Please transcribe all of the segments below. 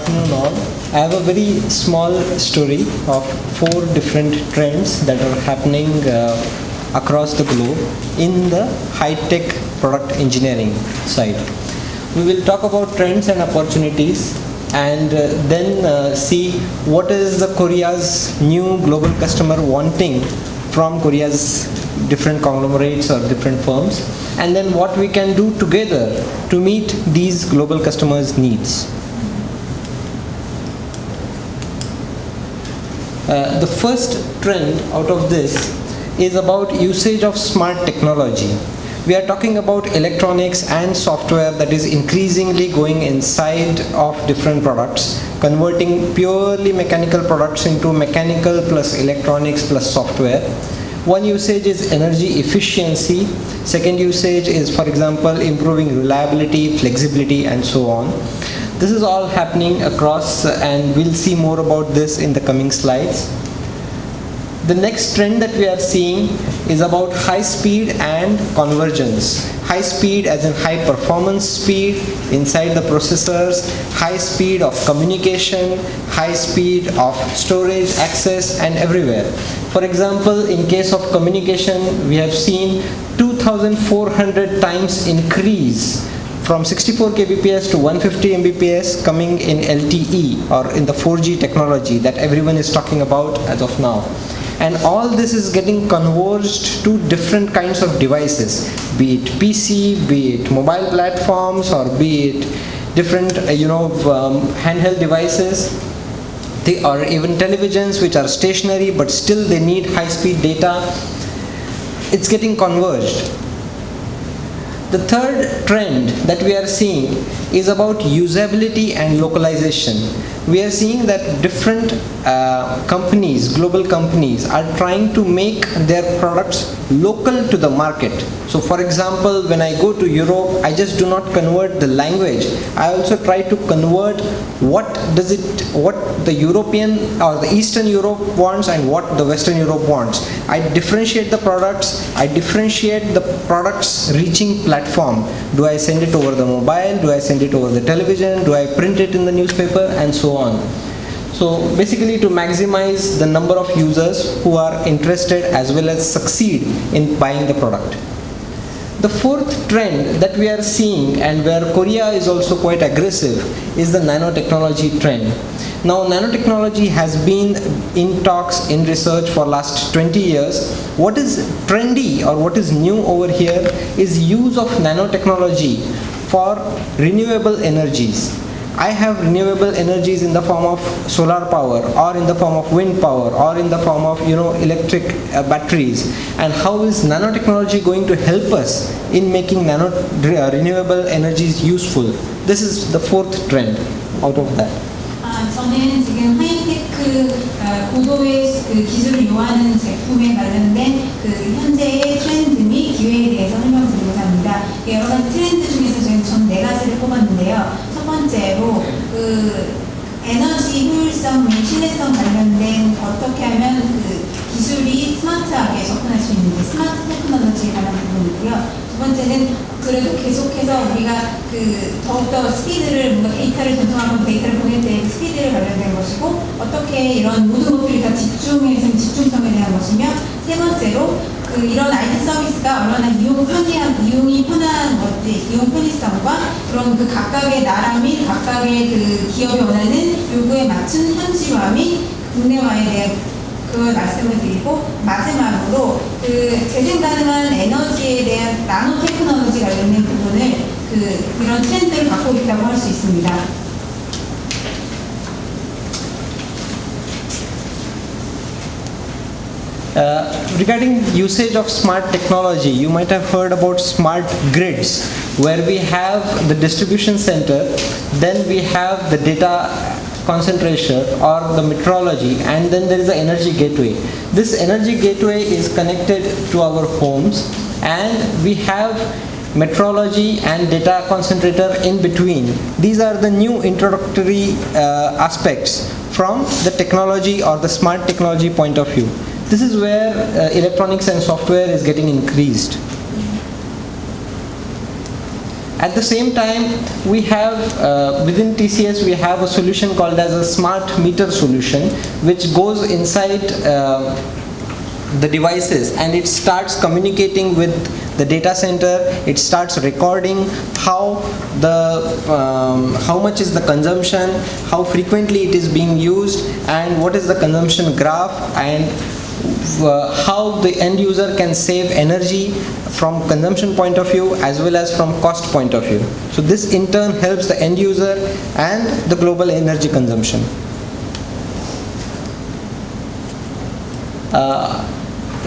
afternoon all. I have a very small story of 4 different trends that are happening across the globe in the high-tech product engineering side. We will talk about trends and opportunities and then see what is the Korea's new global customer wanting from Korea's different conglomerates or different firms, and then what we can do together to meet these global customers' needs. The first trend out of this is about usage of smart technology. We are talking about electronics and software that is increasingly going inside of different products, converting purely mechanical products into mechanical plus electronics plus software. One usage is energy efficiency. Second usage is, for example, improving reliability, flexibility, and so on. This is all happening across, and we'll see more about this in the coming slides. The next trend that we are seeing is about high speed and convergence. High speed as in high performance speed inside the processors, high speed of communication, high speed of storage, access, and everywhere. For example, in case of communication, we have seen 2,400 times increase from 64 kbps to 150 mbps coming in LTE or in the 4G technology that everyone is talking about as of now. And all this is getting converged to different kinds of devices, be it PC, be it mobile platforms, or be it different handheld devices. They are even televisions which are stationary but still they need high-speed data. It's getting converged. The third trend that we are seeing is about usability and localization. We are seeing that different companies, global companies, are trying to make their products local to the market. So for example, when I go to Europe, I just do not convert the language. I also try to convert what the European or the Eastern Europe wants and what the Western Europe wants. I differentiate the products. I differentiate the products reaching platform. Do I send it over the mobile? Do I send it over the television? Do I print it in the newspaper? And so on. So basically to maximize the number of users who are interested as well as succeed in buying the product. The fourth trend that we are seeing, and where Korea is also quite aggressive, is the nanotechnology trend. Now nanotechnology has been in talks, in research for last 20 years. What is trendy or what is new over here is use of nanotechnology for renewable energies. I have renewable energies in the form of solar power, or in the form of wind power, or in the form of electric batteries. And how is nanotechnology going to help us in making renewable energies useful? This is the fourth trend out of that. 저는 지금 하이테크 고도의 기술을 요하는 제품에 관련된 현재의 트렌드 및 기회에 대해서 설명드리고자 합니다. 여러 가지 트렌드 중에서 전 4가지를 뽑았는데요. 첫 번째로 에너지 효율성 및 신뢰성 관련된 어떻게 하면 기술이 스마트하게 접근할 수 있는지, 스마트 테크놀로지에 관한 부분이고요. 두 번째는 그래도 계속해서 우리가 더욱더 스피드를, 뭔가 데이터를 전송하고 데이터를 보낼 때 스피드를 관련된 것이고, 어떻게 이런 모든 것들이 다 집중성에 대한 것이며, 세 번째로 이런 IT 서비스가 얼마나 이용이 편한 것들, 이용 편의성과 그런 각각의 나라 및 각각의 기업이 원하는 요구에 맞춘 현지화 및 국내화에 대한 그걸 말씀을 드리고, 마지막으로 재생 가능한 에너지에 대한 나노 테크놀로지 관련된 부분을 이런 트렌드를 갖고 있다고 할 수 있습니다. Regarding usage of smart technology, you might have heard about smart grids, where we have the distribution center, then we have the data concentration or the metrology, and then there is the energy gateway. This energy gateway is connected to our homes, and we have metrology and data concentrator in between. These are the new introductory aspects from the technology or the smart technology point of view. This is where electronics and software is getting increased. At the same time, we have within TCS we have a solution called as a smart meter solution, which goes inside the devices and it starts communicating with the data center. It starts recording how much is the consumption, how frequently it is being used, and what is the consumption graph, and how the end user can save energy from consumption point of view as well as from cost point of view. So this in turn helps the end user and the global energy consumption.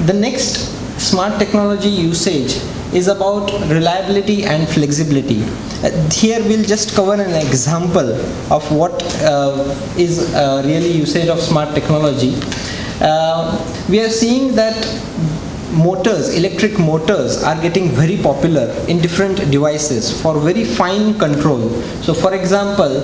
The next smart technology usage is about reliability and flexibility. Here we'll just cover an example of what is really usage of smart technology. We are seeing that motors, electric motors, are getting very popular in different devices for very fine control. So for example,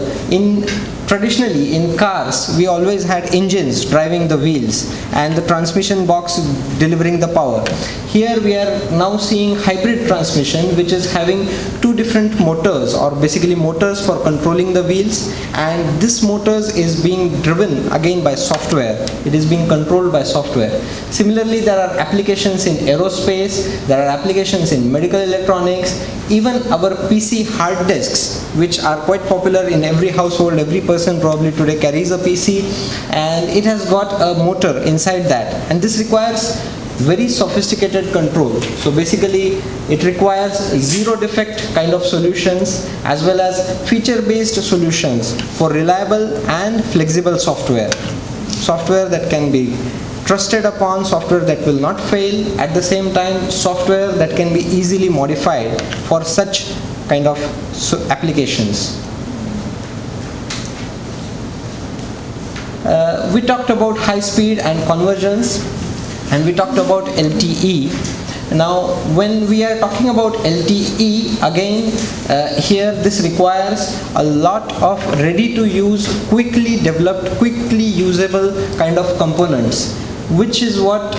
traditionally in cars we always had engines driving the wheels and the transmission box delivering the power. Here we are now seeing hybrid transmission, which is having two different motors, or basically motors for controlling the wheels, and this motors is being driven again by software. It is being controlled by software. Similarly, there are applications in aerospace, there are applications in medical electronics, even our PC hard disks, which are quite popular in every household. Every person probably today carries a PC, and it has got a motor inside that, and this requires very sophisticated control. So basically it requires zero defect kind of solutions as well as feature based solutions for reliable and flexible software that can be trusted upon, software that will not fail, at the same time software that can be easily modified for such kind of applications. We talked about high speed and convergence, and we talked about LTE. Now when we are talking about LTE, again here this requires a lot of ready to use, quickly developed, quickly usable kind of components, which is what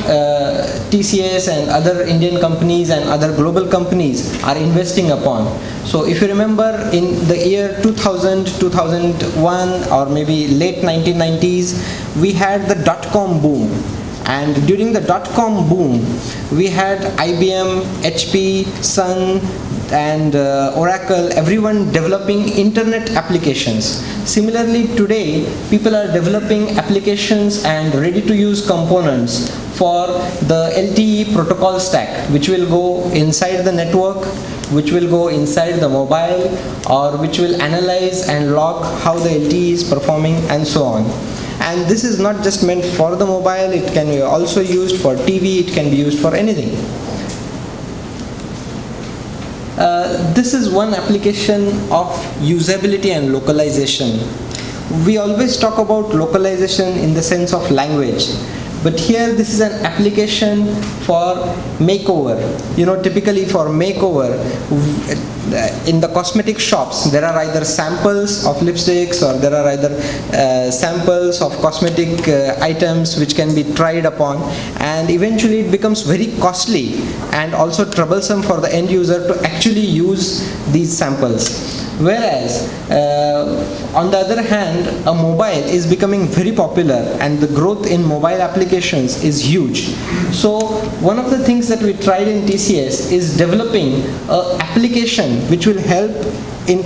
TCS and other Indian companies and other global companies are investing upon. So if you remember, in the year 2000, 2001, or maybe late 1990s, we had the dot-com boom. And during the dot-com boom, we had IBM, HP, Sun, and Oracle, everyone developing internet applications. Similarly, today, people are developing applications and ready-to-use components for the LTE protocol stack, which will go inside the network, which will go inside the mobile, or which will analyze and log how the LTE is performing, and so on. And this is not just meant for the mobile, it can be also used for TV, it can be used for anything. This is one application of usability and localization. We always talk about localization in the sense of language, but here this is an application for makeover. You know, typically for makeover, in the cosmetic shops, there are either samples of lipsticks, or there are either samples of cosmetic items which can be tried upon, and eventually it becomes very costly and also troublesome for the end user to actually use these samples. Whereas on the other hand, a mobile is becoming very popular and the growth in mobile applications is huge. So one of the things that we tried in TCS is developing an application which will help in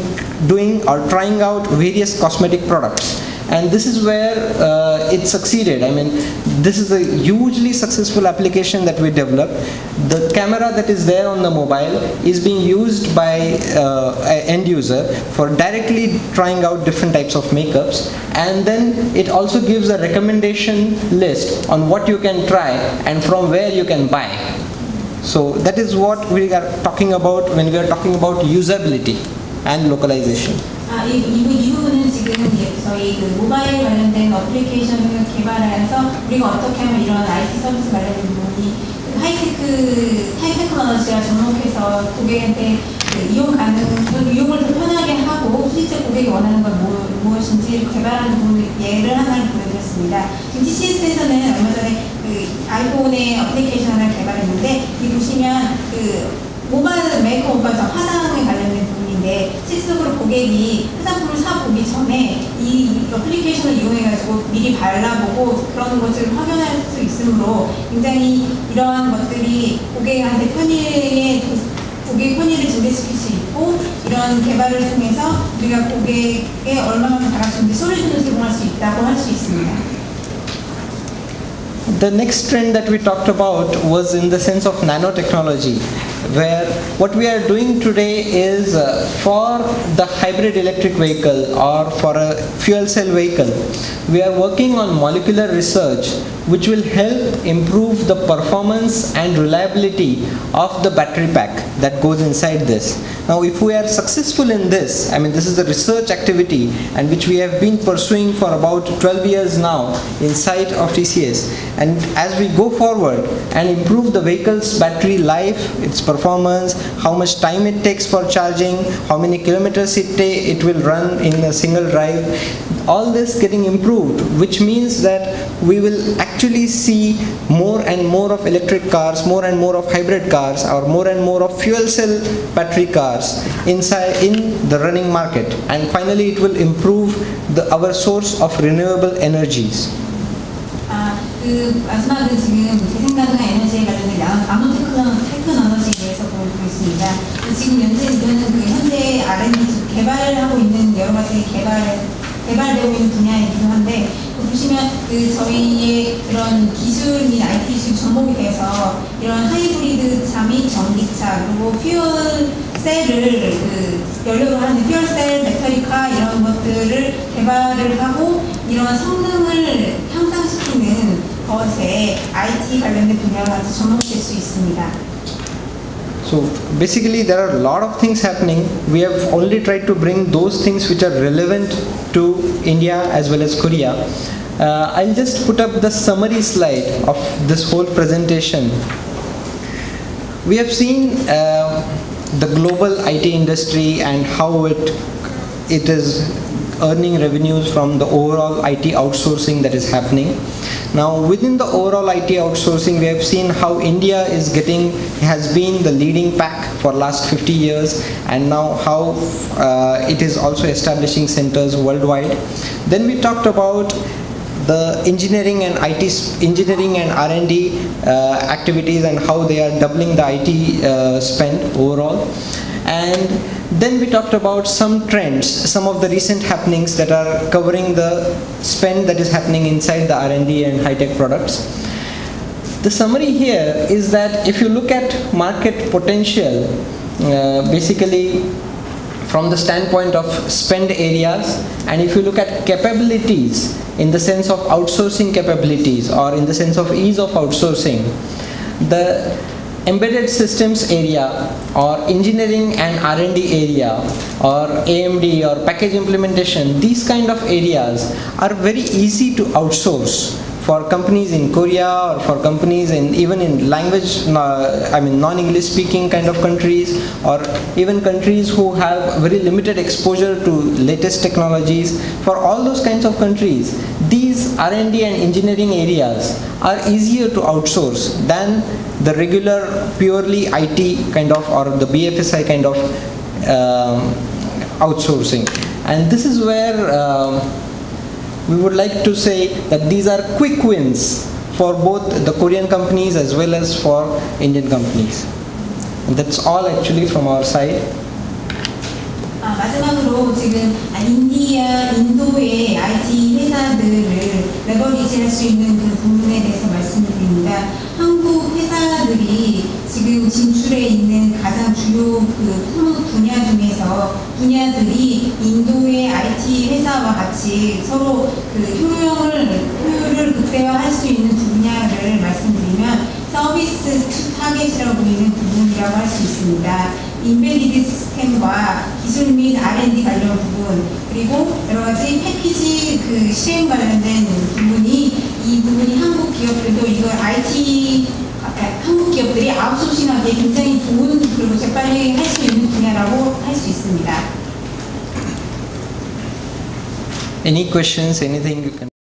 doing or trying out various cosmetic products. And this is where it succeeded. I mean, this is a hugely successful application that we developed. The camera that is there on the mobile is being used by an end user for directly trying out different types of makeups, and then it also gives a recommendation list on what you can try and from where you can buy. So that is what we are talking about when we are talking about usability and localization. 이 부분은 지금 저희 그 모바일 관련된 어플리케이션을 개발하면서 우리가 어떻게 하면 이런 IT 서비스 관련된 부분이 하이테크 테크놀로지와 접목해서 고객한테 이용을 더 편하게 하고 실제 고객이 원하는 건 무엇인지 개발하는 부분을 예를 하나 보여드렸습니다. 지금 TCS에서는 얼마 전에 그 아이폰의 어플리케이션 하나 개발했는데 이 보시면 그 모바일 메이크업 화장에 관련된 부분인데 실질적으로 고객이 화장품을 사보기 전에 이 어플리케이션을 이용해가지고 미리 발라보고 그런 것을 확인할 수 있으므로 굉장히 이러한 것들이 고객한테 고객 편의를 증대시킬 수 있고 이런 개발을 통해서 우리가 고객에 얼마만큼 다가서는지 솔루션을 제공할 수 있다고 할 수 있습니다. The next trend that we talked about was in the sense of nanotechnology, where what we are doing today is for the hybrid electric vehicle or for a fuel cell vehicle, we are working on molecular research which will help improve the performance and reliability of the battery pack that goes inside this. Now, if we are successful in this, I mean, this is a research activity and which we have been pursuing for about 12 years now inside of TCS. And as we go forward and improve the vehicle's battery life, its performance, how much time it takes for charging, how many kilometers it will run in a single drive, all this getting improved, which means that we will actually see more and more of electric cars, more and more of hybrid cars, or more and more of fuel cell battery cars inside in the running market. And finally, it will improve our source of renewable energies. 마지막은 지금 재생가능 에너지에 관련된 나노 테크놀로지에 대해서 보고 있습니다. 지금 이거는 현재 R&D 개발하고 있는 여러 가지 개발되고 있는 분야이기도 한데 보시면 저희의 그런 기술 및 IT 기술 접목이 돼서 이런 하이브리드 차 및 전기차 그리고 퓨얼 셀을 연료로 하는 퓨얼 셀, 배터리카 이런 것들을 개발을 하고 이런 성능을 향상시키는 것에 IT 관련된 분야가 접목될 수 있습니다. So basically there are a lot of things happening. We have only tried to bring those things which are relevant to India as well as Korea. I'll just put up the summary slide of this whole presentation. We have seen the global IT industry and how it is earning revenues from the overall IT outsourcing that is happening. Now within the overall IT outsourcing, we have seen how India has been the leading pack for last 50 years, and now how it is also establishing centers worldwide. Then we talked about the engineering and R&D activities and how they are doubling the IT spend overall. And then we talked about some trends, some of the recent happenings that are covering the spend that is happening inside the R&D and high-tech products. The summary here is that if you look at market potential, basically from the standpoint of spend areas, and if you look at capabilities in the sense of outsourcing capabilities or in the sense of ease of outsourcing, the embedded systems area or engineering and R&D area or AMD or package implementation, these kind of areas are very easy to outsource for companies in Korea or for companies even in language, non-English speaking kind of countries, or even countries who have very limited exposure to latest technologies. For all those kinds of countries, these R&D and engineering areas are easier to outsource than the regular purely IT kind of or the BFSI kind of outsourcing. And this is where we would like to say that these are quick wins for both the Korean companies as well as for Indian companies. And that's all actually from our side. 마지막으로 지금 인도의 IT 회사들을 레버리지할 수 있는 그 부분에 대해서 말씀드립니다. 한국 회사들이 지금 진출해 있는 가장 주요 그 분야들이 인도의 IT 회사와 같이 서로 그 효율을 극대화할 수 있는 분야를 말씀드리면 서비스 타겟이라고 보이는 부분이라고 할 수 있습니다. 인베디드 시스템과 기술 및 R&D 관련 부분, 그리고 여러 가지 패키지 그 시행 관련된 이 부분이 한국 기업들도 이걸 한국 기업들이 아웃소싱하기에 굉장히 좋은 그리고 재빨리 할 수 있는 분야라고 할 수 있습니다. Any questions, anything you can